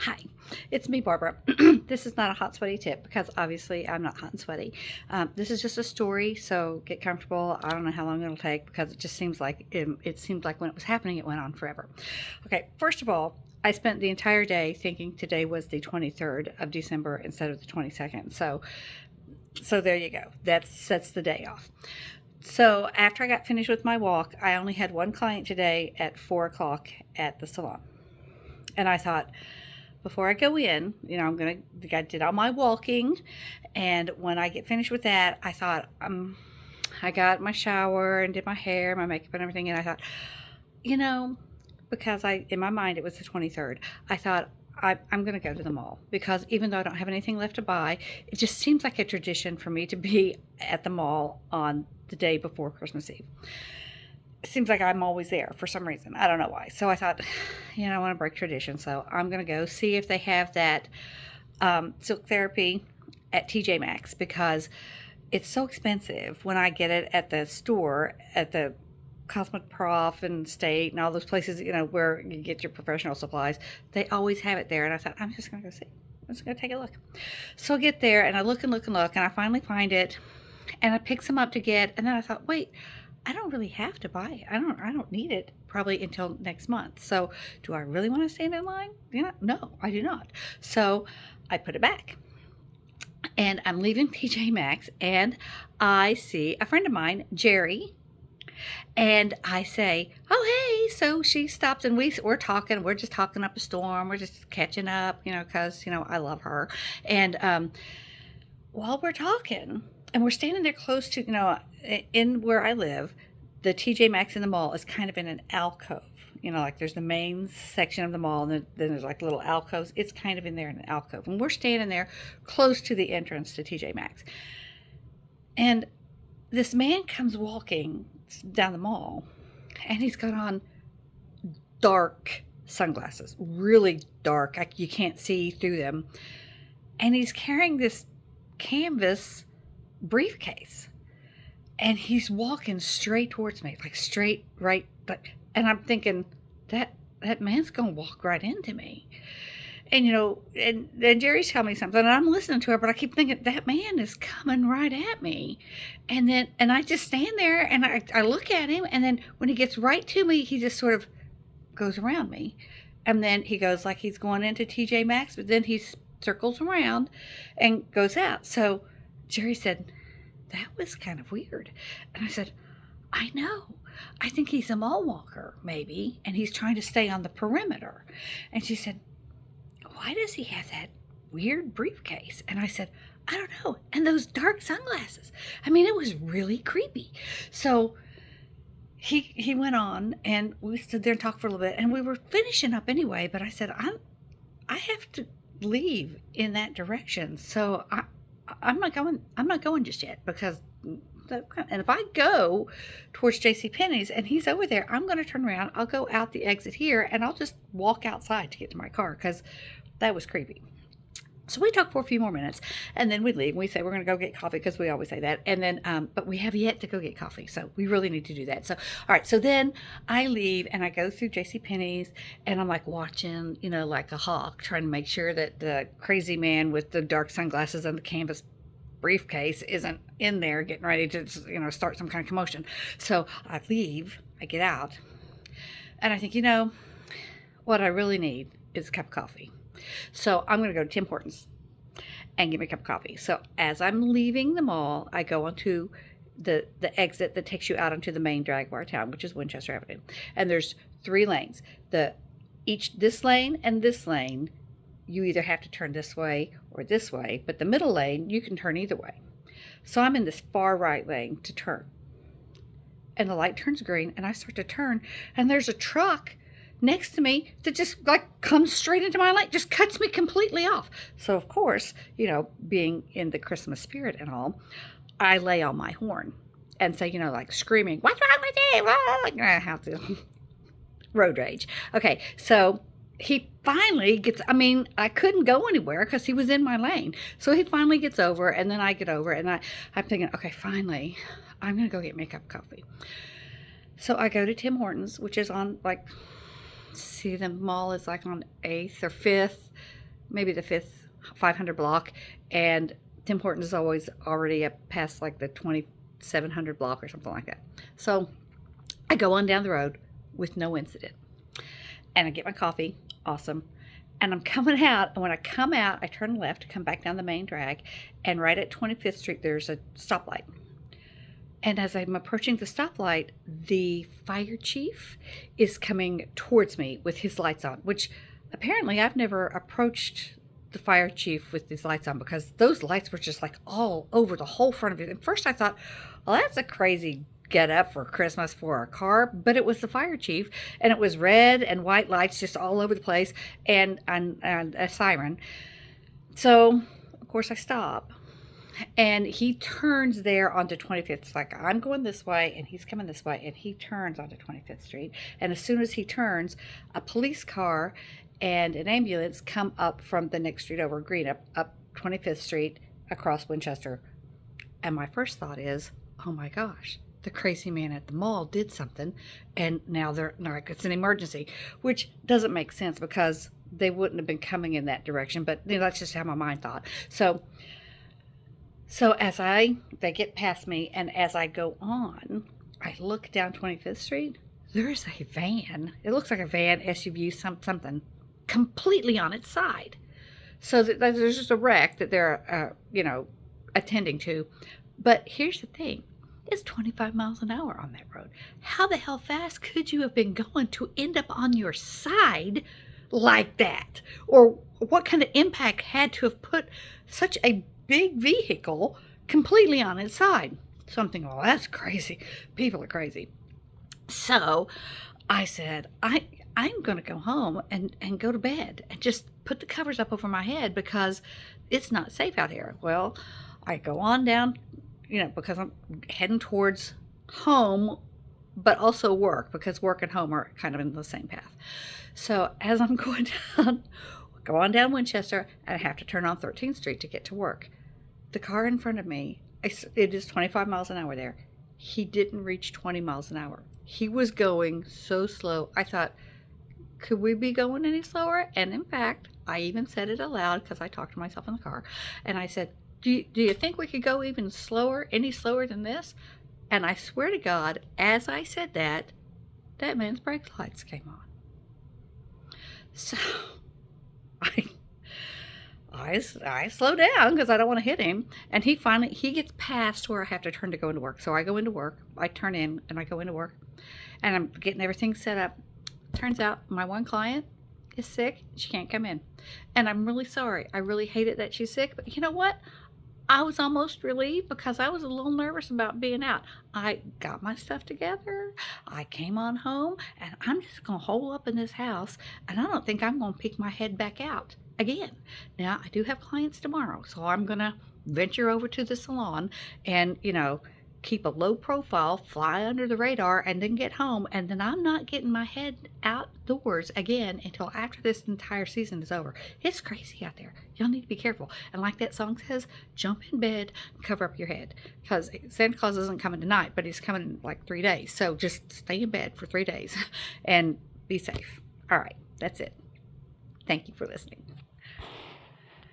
Hi, it's me, Barbara. This is not a hot, sweaty tip because obviously I'm not hot and sweaty. This is just a story, so get comfortable. I don't know how long it'll take because it just seems like it seemed like when it was happening, it went on forever. Okay, first of all, I spent the entire day thinking today was the 23rd of December instead of the 22nd. So there you go. That sets the day off. So after I got finished with my walk, I only had one client today at 4 o'clock at the salon, and I thought, before I go in, I did all my walking, and when I get finished with that, I thought, I got my shower and did my hair, my makeup, and everything, and I thought, you know, because in my mind, it was the 23rd, I thought, I'm going to go to the mall because even though I don't have anything left to buy, it just seems like a tradition for me to be at the mall on the day before Christmas Eve. It seems like I'm always there for some reason. I don't know why. So I thought, I want to break tradition. So I'm going to go see if they have that silk therapy at TJ Maxx because it's so expensive when I get it at the store, at the Cosmoprof and State and all those places, where you get your professional supplies. They always have it there. And I thought, I'm just going to go see. I'm just going to take a look. So I get there and I look and look and look, and I finally find it, and I pick some up to get. And then I thought, wait, I don't really have to buy it. I don't need it probably until next month. So do I really want to stand in line? No, I do not. So I put it back. And I'm leaving TJ Maxx, and I see a friend of mine, Jerry, and I say, "Oh, hey!" So she stops, and we're talking. We're just talking up a storm. We're just catching up, because I love her. And while we're talking, and we're standing there close to, in where I live, the TJ Maxx in the mall is kind of in an alcove. Like there's the main section of the mall, and then there's like little alcoves. It's kind of in there in an alcove. And we're standing there close to the entrance to TJ Maxx. And this man comes walking down the mall, and he's got on dark sunglasses, really dark. You can't see through them. And he's carrying this canvas briefcase, and he's walking straight towards me, like straight right. And I'm thinking that man's gonna walk right into me. And and Jerry's telling me something, and I'm listening to her, but I keep thinking that man is coming right at me. And I just stand there, and I look at him, and then when he gets right to me, he just sort of goes around me, and then he goes like he's going into TJ Maxx, but then he circles around and goes out. So Jerry said, that was kind of weird. And I said, I know. I think he's a mall walker, maybe, and he's trying to stay on the perimeter. And she said, why does he have that weird briefcase? And I said, I don't know. And those dark sunglasses. I mean, it was really creepy. So he went on, and we stood there and talked for a little bit, and we were finishing up anyway, but I said, I have to leave in that direction. So I'm not going just yet because and if I go towards JCPenney's and he's over there, I'm going to turn around. I'll go out the exit here, and I'll just walk outside to get to my car because that was creepy. So we talk for a few more minutes, and then we leave. We say we're going to go get coffee because we always say that. And then, but we have yet to go get coffee, so we really need to do that. So, all right. So then I leave, and I go through JCPenney's, and I'm like watching, like a hawk, trying to make sure that the crazy man with the dark sunglasses and the canvas briefcase isn't in there getting ready to, start some kind of commotion. So I leave, I get out, and I think, what I really need is a cup of coffee. So I'm going to go to Tim Hortons and get me a cup of coffee. So as I'm leaving the mall, I go onto the exit that takes you out onto the main drag of our town, which is Winchester Avenue. And there's 3 lanes. This lane and this lane, you either have to turn this way or this way, but the middle lane, you can turn either way. So I'm in this far right lane to turn. And the light turns green, and I start to turn, and there's a truck next to me that just like comes straight into my lane, just cuts me completely off. So of course, being in the Christmas spirit and all, I lay on my horn and say, like screaming, "What's wrong with you?" I have to road rage. Okay, so he finally gets, I couldn't go anywhere because he was in my lane. So he finally gets over, and then I get over, and I'm thinking, okay, finally, I'm going to go get me a cup of coffee. So I go to Tim Hortons, which is on the mall is like on 8th or 5th. maybe the fifth 500 block, and Tim Hortons is always already up past like the 2700 block or something like that. So I go on down the road with no incident, and I get my coffee. Awesome. And I'm coming out, and when I come out, I turn left to come back down the main drag, and right at 25th Street, there's a stoplight. And as I'm approaching the stoplight, the fire chief is coming towards me with his lights on, which apparently I've never approached the fire chief with these lights on, because those lights were just like all over the whole front of it. At first I thought, well, that's a crazy get up for Christmas for a car, but it was the fire chief, and it was red and white lights just all over the place, and a siren. So of course I stop, and he turns there onto 25th. It's like I'm going this way and he's coming this way, and he turns onto 25th Street. And as soon as he turns, a police car and an ambulance come up from the next street over, Green, up 25th Street across Winchester. And my first thought is, oh my gosh, the crazy man at the mall did something, and now they're like, it's an emergency, which doesn't make sense because they wouldn't have been coming in that direction. But that's just how my mind thought. So as they get past me, and as I go on, I look down 25th Street. There's a van. It looks like a van, SUV, something completely on its side. So there's just a wreck that they're, attending to. But here's the thing. It's 25 miles an hour on that road. How the hell fast could you have been going to end up on your side like that? Or what kind of impact had to have put such a big vehicle completely on its side? So I'm thinking, well, that's crazy. People are crazy. So I said, I'm going to go home and go to bed and just put the covers up over my head because it's not safe out here. Well, I go on down, because I'm heading towards home, but also work, because work and home are kind of in the same path. So as I'm going down, go on down Winchester, and I have to turn on 13th Street to get to work. The car in front of me, it is 25 miles an hour there. He didn't reach 20 miles an hour. He was going so slow. I thought, could we be going any slower? And in fact, I even said it aloud because I talked to myself in the car. And I said, do you think we could go even slower, any slower than this? And I swear to God, as I said that man's brake lights came on. So I slow down because I don't want to hit him. And he gets past where I have to turn to go into work. So I go into work, I turn in and I go into work, and I'm getting everything set up. Turns out my one client is sick. She can't come in. And I'm really sorry. I really hate it that she's sick. But you know what? I was almost relieved because I was a little nervous about being out. I got my stuff together. I came on home, and I'm just going to hole up in this house, and I don't think I'm going to peek my head back out again. Now, I do have clients tomorrow, so I'm going to venture over to the salon and, keep a low profile, fly under the radar, and then get home. And then I'm not getting my head outdoors again until after this entire season is over. It's crazy out there. Y'all need to be careful. And like that song says, jump in bed and cover up your head, because Santa Claus isn't coming tonight, but he's coming in like 3 days. So just stay in bed for 3 days and be safe. All right, that's it. Thank you for listening.